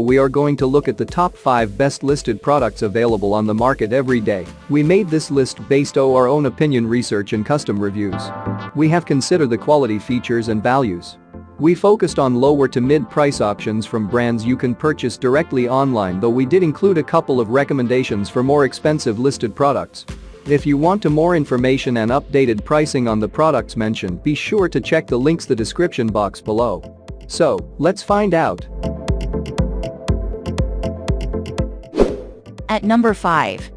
We are going to look at the top 5 best listed products available on the market every day. We made this list based on our own opinion, research and custom reviews. We have considered the quality, features and values. We focused on lower to mid price options from brands you can purchase directly online, though we did include a couple of recommendations for more expensive listed products. If you want more information and updated pricing on the products mentioned, be sure to check the links in the description box below. So, let's find out. At number 5.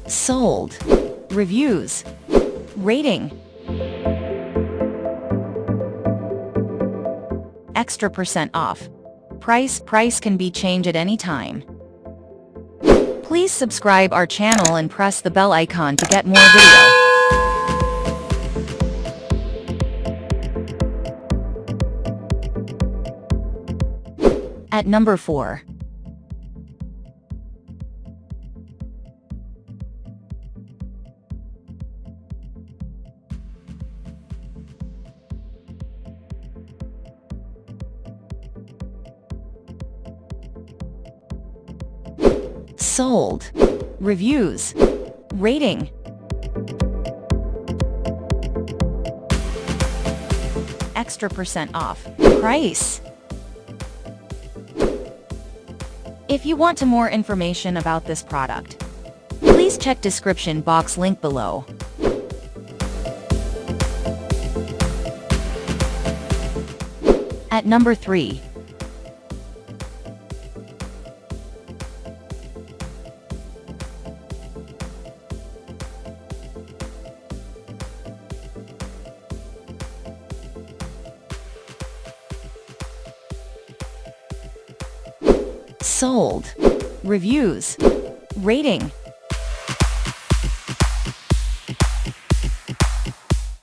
Sold. Reviews. Rating. Extra % off. Price can be changed at any time. Please subscribe our channel and press the bell icon to get more video. At number 4. Sold. Reviews. Rating. Extra % off. Price. If you want more information about this product, please check description box link below. At number 3. Sold. Reviews. Rating.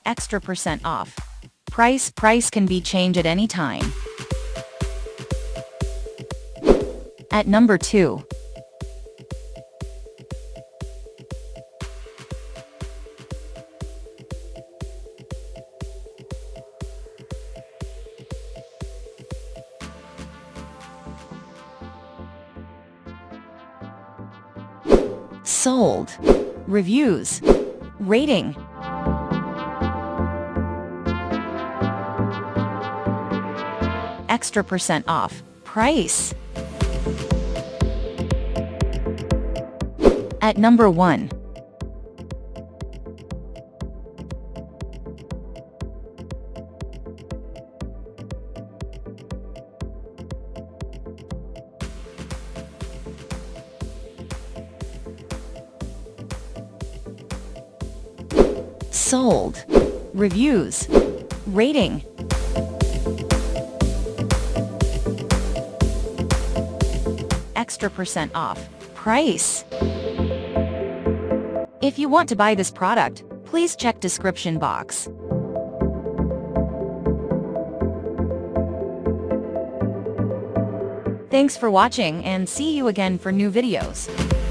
Extra % off. Price can be changed at any time. At number 2. Sold. Reviews. Rating. Extra % off. Price. At number 1. Sold. Reviews. Rating. Extra % off. Price. If you want to buy this product, please check description box. Thanks for watching and see you again for new videos.